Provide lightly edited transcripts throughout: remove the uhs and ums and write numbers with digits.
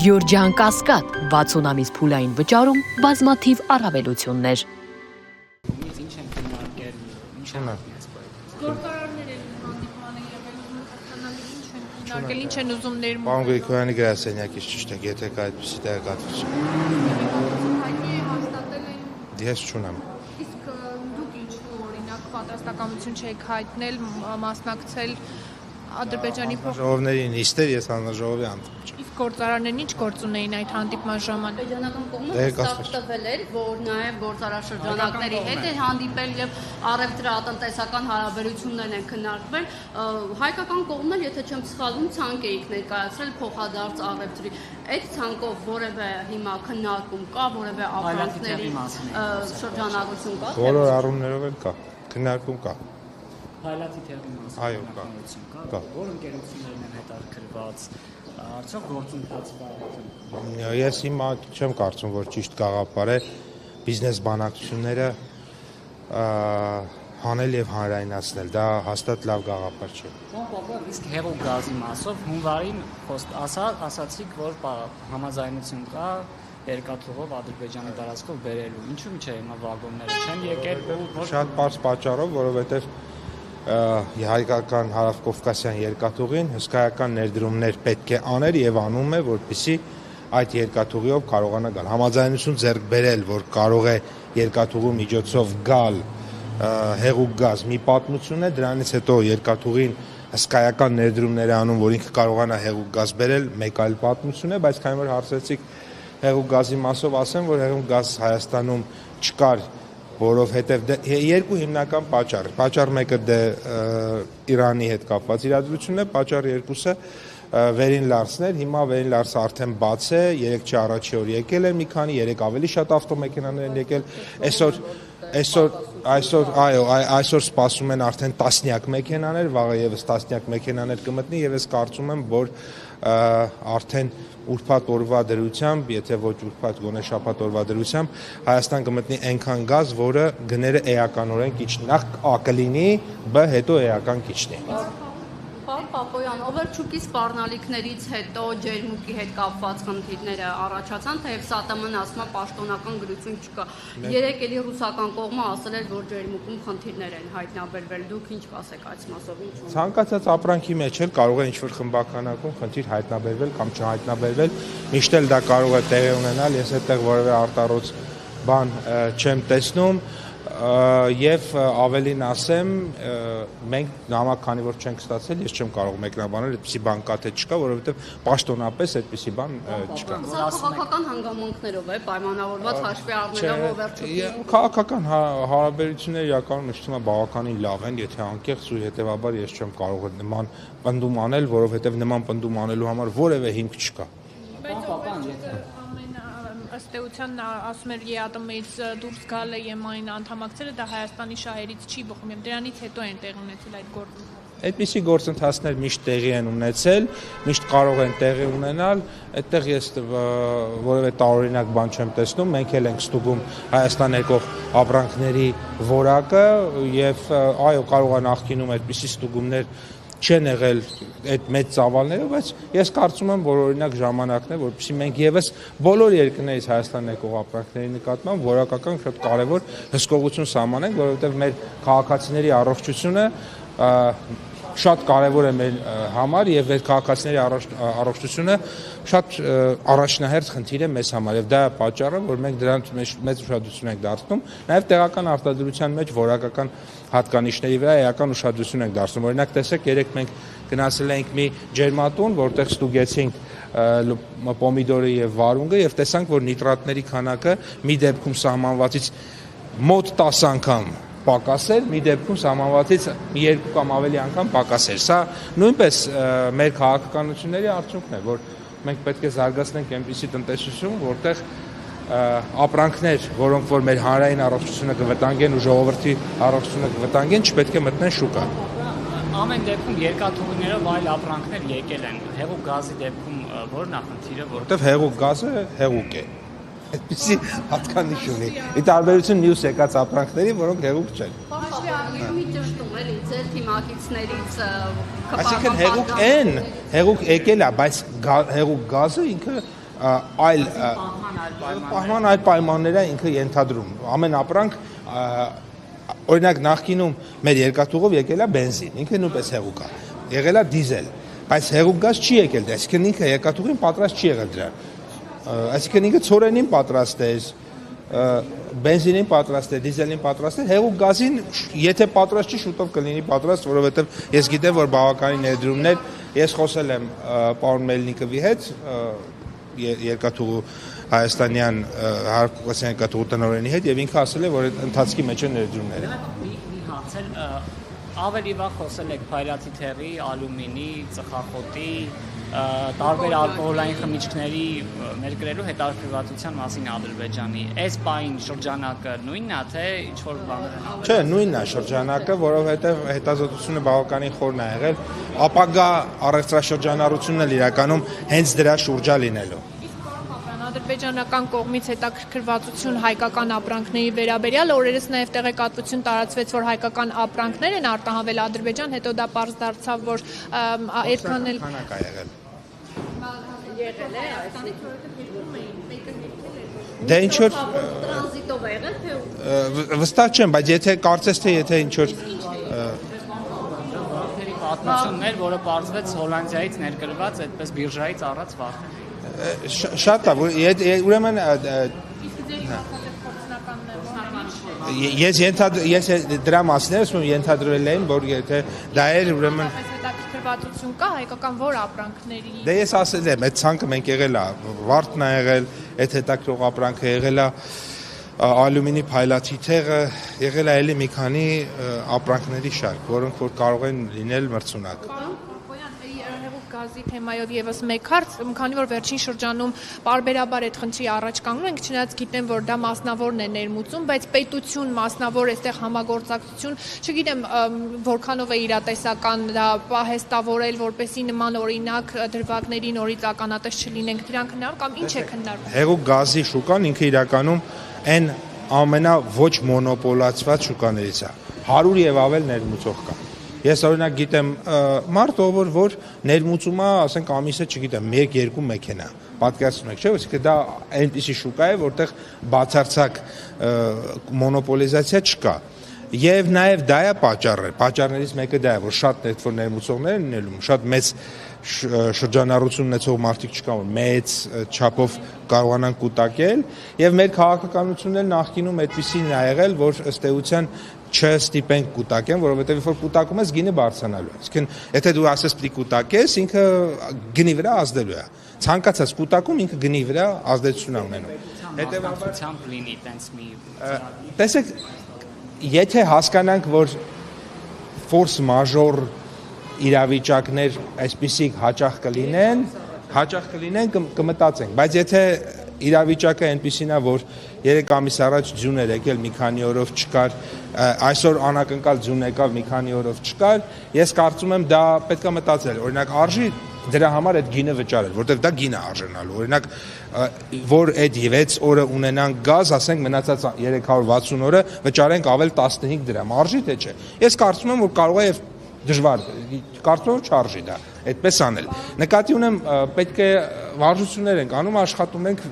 Գյորջյան Կասկադ 60 ամիս փուլային վճարում բազմաթիվ առավելություններ։ Ինչ են քննարկել, ինչ են Գործարարներ են հանդիպմանը եղել, ինչ են ուզում ներմուծել։ Պարոն Գրիգորյանի գրասենյակից ճիշտ է, եթե կա այդպիսի տեղեկատվություն։ Հայտնի հաստատել են։ Ես չունեմ։ Իսկ դուք ինչու օրինակ պատրաստակամություն չեք հայտնել մասնակցել Ադրբեջանի Ժողովների նիստեր, ես հանրաժողովի անդամ չեմ։ Իսկ գործարարներն ինչ գործ ունեին այդ հանդիպման ժամանակ։ Ադրբեջանական կողմը ստարտվել էր, որ նաև գործարարշրջանակների հետ է հանդիպել եւ առևտրատնտեսական հարաբերություններն են քննարկվել։ Հայկական կողմն էլ, եթե չեմ սխալվում, ցանկ էիք ներկայացրել փոխադարձ առևտրի։ Այդ ցանկով որևէ հիմա քննարկում կա, որևէ ապրանքների շրջանառություն կա։ Բոլոր առումներով էլ կա, քննարկում կա։ Հայլատի թերի մասին։ Այո, կա։ Որ ընկերություններն են հետաքրքրված, արդյոք գործընթացը Ես հիմա չեմ կարծում, որ ճիշտ գաղափար է բիզնես բանակցությունները հանել եւ հանրայնացնել, դա հաստատ լավ գաղափար չէ։ Իսկ հեղուկ գազի մասով հունվարին ասացիք, որ համաձայնություն կա երկաթուղով Ադրբեջանի տարածքով բերելու։ Ինչու՞ չէ հիմա վագոնները չեն եկել։ Շատ բարձ պատճառով, որովհետեւ հայկական հարավկովկասյան երկաթուղին հսկայական ներդրումներ պետք է աներ եւ անում է, որպեսզի այդ երկաթուղիով կարողանա գալ։ Համաձայնություն ձեռք բերել, որ կարող է երկաթուղու միջոցով գալ հեղուկ գազ մի պատմություն է, դրանից հետո երկաթուղին հսկայական ներդրումներ է անում, որ ինքը կարողանա հեղուկ գազ բերել, մեկ այլ պատմություն է, բայց քանի որ հարցրեցիք հեղուկ գազի մասով, ասեմ, որ հեղուկ գազ Հայաստանում չկար, որովհետև երկու հիմնական պատճառ մեկը Իրանի հետ կապված իրադրությունն է, պատճառ երկուսը վերին լարսներ, հիմա վերին լարսը արդեն բաց է, 3-ի առաջի օր եկել են մի քանի, 3 ավելի շատ ավտոմեքենաներ են եկել, այսօր սպասում են արդեն տասնյակ մեքենաներ, վաղը եւս տասնյակ մեքենաներ կմտնի եւ ես կարծում եմ, որ արդեն ուրբաթ օրվա դրությամբ, եթե ոչ ուրբաթ գոնե շաբաթ օրվա դրությամբ Հայաստան կմտնի այնքան գազ, որը գները էականորեն կիչնի, նախ A կլինի, B հետո էական կիչնի։ Պարոն Պապոյան, Օվերչուկի սպառնալիքներից հետո ջերմուկի հետ կապված խնդիրները առաջացան, թեև ՍԱՏՄ-ն ասում է պաշտոնական գրություն չկա։ Երեկ էլի ռուսական կողմը ասել էր, որ ջերմուկում խնդիրներ են հայտնաբերվել։ Դուք ինչ կասեք այս մասով, ինչ։ Ցանկացած ապրանքի մեջ էլ կարող է ինչ-որ խմբականակում խնդիր հայտնաբերվել կամ չհայտնաբերվել, միշտ էլ դա կարող է տեղի ունենալ, ես այդտեղ որևէ արտառոց բան չեմ տեսնում։ Եվ ավելին ասեմ, մենք նամակ քանի որ չենք ստացել, ես չեմ կարող մեկնաբանել, այդպիսի բան կա թե չկա, որովհետև պաշտոնապես այդպիսի բան չկա։ Սա քաղաքական հանգամանքներով է պայմանավորված հաշվի առնելով Օվերչուկի։ Քաղաքական հարաբերությունները իրականում նշվում է բավականին լավ են, եթե անկեղծ ու հետևաբար ես չեմ կարող նման պնդում անել, որովհետև նման պնդում անելու համար որևէ հիմք չկա։ Ըստ էության ասում էր ԵԱՏՄ-ից դուրս գալը ԵՄ-ին անդամակցելը դա Հայաստանի շահերից չի բխում եւ դրանից հետո են տեղի ունեցել այդ գործընթացները։ Այդպիսի գործընթացներ միշտ տեղի են ունեցել, միշտ կարող են տեղի ունենալ, այդտեղ ես որևէ տարօրինակ բան չեմ տեսնում, մենք էլ ենք ստուգում Հայաստան եկող ապրանքների որակը եւ այո, կարող է նախկինում այդպիսի ստուգումներ չեն եղել այդ մեծ ծավալներով, բայց ես կարծում եմ, որ օրինակ ժամանակն է, որպեսզի մենք եւս բոլոր երկրներից Հայաստան եկող ապրանքների նկատմամբ որակական շատ կարեւոր հսկողություն սահմանենք, որովհետեւ մեր քաղաքացիների առողջությունը շատ կարեւոր է մեր համար եւ մեր քաղաքացիների առողջությունը շատ առաջնահերթ խնդիր է մեզ համար եւ դա է պատճառը, որ մենք դրանց մեծ ուշադրություն ենք դարձնում, նաեւ տեղական արտադրության մեջ որակական հատկանիշների վրա էական ուշադրություն ենք դարձնում։ Օրինակ տեսեք, երեք մենք գնացել էինք մի ջերմատուն, որտեղ ստուգեցինք պոմիդորը եւ վարունգը եւ տեսանք, որ նիտրատների քանակը մի դեպքում սահմանվածից մոտ 10 անգամ պակաս էր, մի դեպքում սահմանվածից 2 կամ ավելի անգամ պակաս էր։ Սա նույնպես մեր քաղաքականությունների արդյունքն է, որ մենք պետք է զարգացնենք այնպիսի տնտեսություն, որտեղ ապրանքներ, որոնք որ մեր հանրային առողջությունը կվտանգեն ու ժողովրդի առողջությունը կվտանգեն, չպետք է մտնեն շուկա։ Ամեն դեպքում երկաթուղիներով այլ ապրանքներ եկել են։ Հեղուկ գազի դեպքում ո՞րն է խնդիրը, որտեղ հեղուկ գազը հեղուկ է։ Այդպիսի հատկանիշ ունի։ Ի տարբերություն մյուս եկած ապրանքների, որոնք հեղուկ չեն։ Հաշվի առնելու մի ճշտում էլի ձեր թիմակիցներից Այսինքն հեղուկ են, հեղուկ եկել է, բայց հեղուկ գազը ինքը այլ պահման այլ պայմանները ինքը ենթադրում ամեն ապրանք օրինակ նախկինում մեր երկաթուղով եկել է բենզին ինքը նույնպես հեղուկ է եղել է դիզել բայց հեղուկ գազ չի եկել այսինքն ինքը երկաթուղին պատրաստ չի եղել դրան այսինքն ինքը ցորենին պատրաստ է բենզինին պատրաստ է, դիզելին պատրաստ է, հեղուկ գազին եթե պատրաստ չի շուտով կլինի պատրաստ, որովհետև ես գիտեմ, որ բավականին ներդրումներ, ես խոսել եմ պարոն Մելնիկովի հետ, երկաթուղու հայաստանյան հարկուկասյան երկաթուղու տնօրենի հետ եւ ինքը ասել է, որ ընթացքի մեջ է ներդրումները։ Մի հարցեր ավելի վաղ խոսել եք փայլատի թերի, ալումինի, ծխախոտի տարբեր ալկոհոլային խմիչքների ներկրելու հետաքրքրվածության մասին Ադրբեջանի այս բային շրջանակը նույնն է թե ինչ որ բաներ են ավելի Չէ, նույնն է շրջանակը, որովհետև հետազոտությունը բավականին խորն է եղել, ապագա առևտրաշրջանառությունն էլ իրականում հենց դրա շուրջա լինելու։ Ադրբեջանական կողմից հետաքրքրվածություն հայկական ապրանքների վերաբերյալ օրերս նաև տեղեկատվություն տարածվեց, որ հայկական ապրանքներ են արտահանվել Ադրբեջան, հետո դա պարզ դարձավ, որ այդքան էլ քանակ է եղել։ Եղել է, այստանից որովհետև երկում էին, մեկը եկել էր։ Դե ինչ որ տրանզիտով է եղել, թե վստահ չեմ, բայց եթե կարծես թե եթե ինչ որ պատմություններ, որը պարզվեց Հոլանդիայից ներկրված այդպես բիրժայից առած վաղ շատ է, ուրեմն ես դրա մասին եմ ենթադրել եմ, որ եթե դա էր ուրեմն հետաքրքրվածություն կա հայկական որ ապրանքների Դե ես ասել եմ, այդ ցանկը մենք եղել է, վարդն է եղել, այդ հետաքրող ապրանքը եղել է ալյումինի փայլատի թեղը, եղել է էլի մի քանի ապրանքների շարք, որոնք որ կարող են լինել մրցունակ գազի թեմայով եւս մեկ հարց, քանի որ վերջին շրջանում բարբերաբար այդ խնդրի առաջ կանգնում ենք, չնայած գիտեմ, որ դա մասնավորն է ներմուծում, բայց պետություն, մասնավոր այստեղ համագործակցություն, չգիտեմ, որքանով է իրատեսական դա պահեստավորել, որպեսզի նման օրինակ դրվագների նորից ականատես չլինենք, դրանք հնար կամ ինչ է քննարկվում։ Հեղուկ գազի շուկան ինքը իրականում այն ամենա ոչ մոնոպոլացված շուկաներից է։ 100 եւ ավել ներմուծող կա։ Ես օրինակ գիտեմ մարդ որ ներմուծում է, ասենք ամիսը, չգիտեմ, 1-2 մեքենա։ Պատկերացնում եք, չէ՞, որ դա այնպիսի շուկա է, որտեղ բացարձակ մոնոպոլիզացիա չկա։ Եվ նաև դա է պատճառներից մեկը դա է, որ շատ այդ որ ներմուծողներ են լինելու, շատ մեծ շրջանառություն ունեցող մարդիկ չկան, որ մեծ չափով կարողանան կուտակել, եւ մեր քաղաքականությունն էլ նախկինում այդպեսին է եղել, որ ըստ էության չստիպենք կուտակեն, որովհետև երբ որ կուտակում ես գինը բարձրանալու է։ Իսկն եթե դու ասես պիտի կուտակես, ինքը գնի վրա ազդելու է։ Ցանկացած կուտակում ինքը գնի վրա ազդեցություն է ունենում։ հետևաբար լինի տենց մի տեսեք, եթե հասկանանք, որ ֆորս մաժոր իրավիճակներ այսպիսիք հաճախ կլինեն, կմտածենք, բայց եթե իրավիճակը այնպիսին է, որ 3 ամիս առաջ ձյուն էր եկել, մի քանի օրով չկար, այսօր անակնկալ ձյուն եկավ, մի քանի օրով չկար, ես կարծում եմ դա պետք է մտածել, օրինակ արժի դրա համար այդ գինը վճարել, որտեղ դա գինը արժանալու, օրինակ որ այդ 6 օրը ունենանք գազ, ասենք մնացած 360 օրը վճարենք ավել 15 դրամ, արժի թե չէ։ Ես կարծում եմ, որ կարող է եւ դժվար, կարծում եմ չարժի դա, այդպես անել։ Նկատի ունեմ, պետք է վարժություններ ենք անում, աշխատում ենք,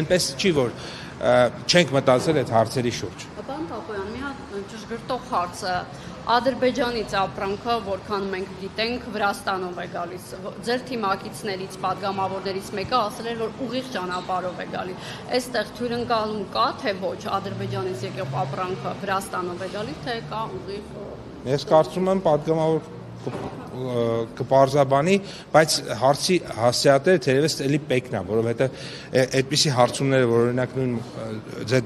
այնպես չի, որ չենք մտածել այդ հարցերի շուրջ։ Պարոն Պապոյան, մի հատ ճշգրտող հարցը, Ադրբեջանից ապրանքը, որքան մենք գիտենք, Վրաստանով է գալիս։ Ձեր թիմակիցներից, падգամավորներից մեկը ասել էր, որ ուղիղ ճանապարհով է գալիս։ Այստեղ թույլընկալում կա, թե ոչ, Ադրբեջանից եկող ապրանքը Վրաստանով է գալիս, թե կա ուղիղ։ Ես կարծում եմ պատգամավոր կպարզաբանի, բայց հարցի հասցեատերը թերևս էլի պեկն է, որովհետև այդպիսի հարցումները, որ օրինակ նույն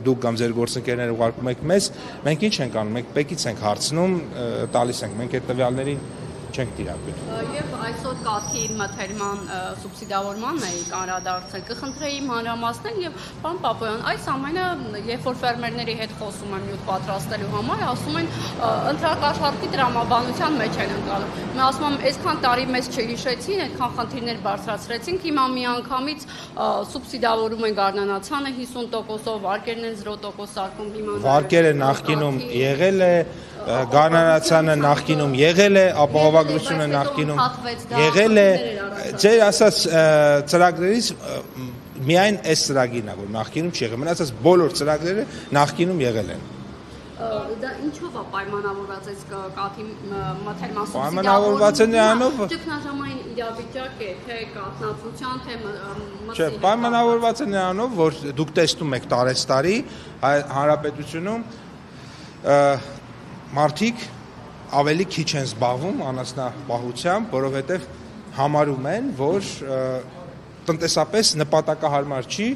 դուք կամ ձեր գործընկերները ուղարկում եք մեզ, մենք ինչ ենք անում, մենք պեկից ենք հարցնում, տալիս ենք, մենք այդ տվյալներին չենք տիրապետում։ Եվ այսօր կաթի մթերման սուբսիդավորմանն է անդրադարձել։ Կխնդրեի մանրամասնել եւ պարոն Պապոյան, այս ամենը երբ որ ֆերմերների հետ խոսում եմ յուտ պատրաստելու համար, ասում են ընտրակաշառքի տրամաբանության մեջ են ընկալում։ Մենք ասում եմ, այսքան տարի մեզ չհիշեցին, այդքան խնդիրներ բարձրացրեցինք, հիմա միանգամից սուբսիդավորում են գարնանացանը 50%-ով, վարկերն են 0% սարքում հիմա։ Վարկերը նախկինում եղել է, գարնանացանը նախկինում եղել է, ապահովագրությունը նախկինում եղել է, ձեր ասած ծրագրերից միայն այս ծրագիրն է, որ նախկինում չի եղել, մնացած բոլոր ծրագրերը նախկինում եղել են։ Դա ինչով է պայմանավորված այս կաթի մթերման Պայմանավորված է նրանով, ճգնաժամային իրավիճակ է, թե կաթնացության, թե Չէ, պայմանավորված է նրանով, որ դուք տեսնում եք տարեստարի հանրապետությունում մարդիկ ավելի քիչ են զբաղվում անասնապահությամբ, որովհետև համարում են, որ տնտեսապես նպատակահարմար չի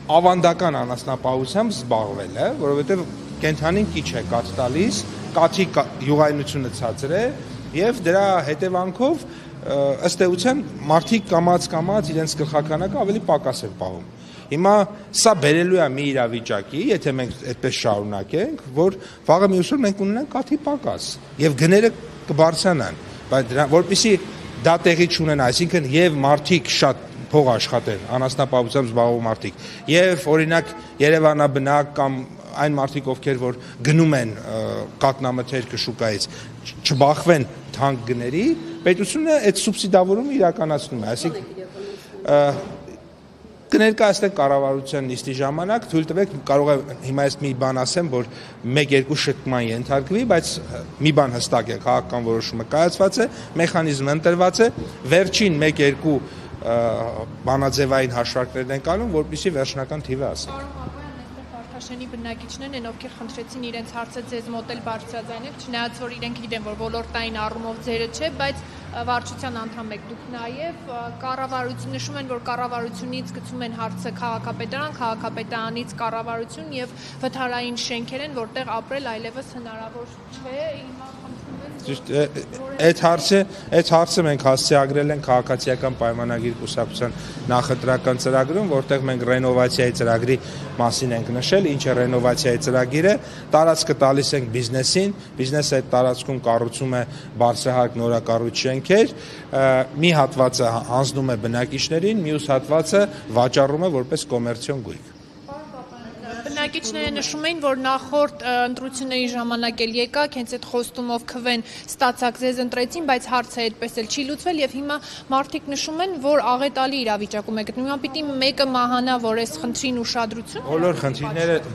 ավանդական անասնապահությամբ զբաղվելը, որովհետև կենթանին քիչ է կաթ տալիս, կաթի յուղայնությունը ցածր է եւ դրա հետևանքով ըստ էության մարդիկ կամած իրենց գլխականակը ավելի պակաս են պահում։ Հիմա սա բերելու է մի իրավիճակի, եթե մենք այդպես շարունակենք, որ վաղը մյուս օր մենք ունենանք կաթի պակաս եւ գները կբարձրանան, բայց որպեսզի դա տեղի չունենա, այսինքն եւ մարդիկ շատ փող աշխատեն, անասնապահությամբ զբաղվող մարդիկ, եւ օրինակ Երևանաբնակ կամ այն մարդիկ, ովքեր որ գնում են կաթնամթերքը շուկայից, չբախվեն թանկ գների, պետությունը այդ սուբսիդավորումը իրականացնում է, այսինքն կներկայացնենք կառավարության նիստի ժամանակ, թույլ տվեք, կարող է հիմա ես մի բան ասեմ, որ 1-2 շտկման ենթարկվի, բայց մի բան հստակ է, քաղաքական որոշումը կայացված է, մեխանիզմը ընտրված է, վերջին 1-2 բանաձևային հաշվարկներն են կանում, որպեսզի վերջնական թիվը ասենք։ Շենի բնակիչներն են, ովքեր խնդրեցին իրենց հարցը ձեզ մոտ էլ բարձրաձայնեք, չնայած որ իրենք գիտեն, որ ոլորտային առումով ձերը չէ, բայց վարչության անդամ եք դուք նաև կառավարություն նշում են, որ կառավարությունից գցում են հարցը քաղաքապետարան, քաղաքապետարանից կառավարություն եւ վթարային շենքեր են, որտեղ ապրել այլևս հնարավոր չէ։ Այդ հարցը մենք հասցեագրել ենք քաղաքացիական պայմանագիր կուսակցության նախընտրական ծրագրում, որտեղ մենք ռենովացիայի ծրագրի մասին ենք նշել, ինչ է ռենովացիայի ծրագիրը, տարածքը տալիս ենք բիզնեսին, բիզնեսը այդ տարածքում կառուցում է բարձրահարկ նորակառույց շենքեր, մի հատվածը հանձնում է բնակիչներին, մյուս հատվածը վաճառում է որպես կոմերցիոն գույք։ Բնակիչները նշում էին, որ նախորդ ընտրությունների ժամանակ էլ եկաք, հենց այդ խոստումով քվեն ստացակ ձեզ ընտրեցին, բայց հարցը այդպես էլ չի լուծվել եւ հիմա մարդիկ նշում են, որ աղետալի իրավիճակում է գտնվում։ Հիմա պիտի մեկը մահանա, որ այս խնդրին ուշադրություն։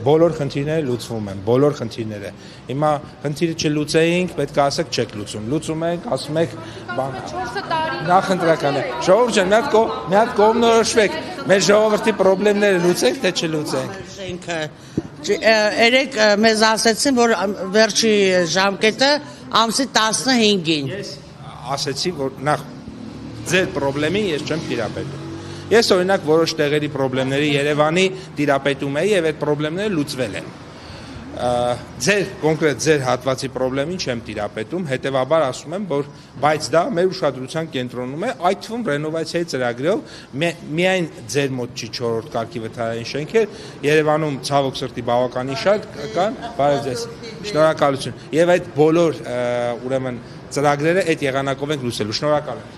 Բոլոր խնդիրները լուծվում են, բոլոր խնդիրները։ Հիմա խնդիրը չլուծեինք, պետք է ասեք չեք լուծում։ Լուծում ենք, ասում եք, բան 4 տարի նախընտրական է։ Ժողովուրդ ջան, մի հատ կողմնորոշվեք։ Մեր ժողովրդի խնդիրները լուծենք, թե չլուծենք։ Երեք մեզ ասեցին, որ վերջի ժամկետը ամսի 15-ին։ Ես ասեցի, որ նախ ձեր խնդրին ես չեմ տիրապետում։ Ես օրինակ որոշ տեղերի խնդիրների Երևանի տիրապետում եի եւ այդ խնդիրները լուծվել են։ Կոնկրետ ձեր հատվածի խնդրին չեմ տիրապետում, հետեւաբար ասում եմ, որ բայց դա մեր ուշադրության կենտրոնում է, այդ թվում ռենովացիայի ծրագրով միայն ձեր մոտ չի 4-րդ կարգի վթարային շենքեր, Երևանում ցավոք սրտի բավականին շատ կան, բարև ձեզ, շնորհակալություն։ Եվ այդ բոլոր ուրեմն ծրագրերը այդ եղանակով ենք լուծելու, շնորհակալ եմ։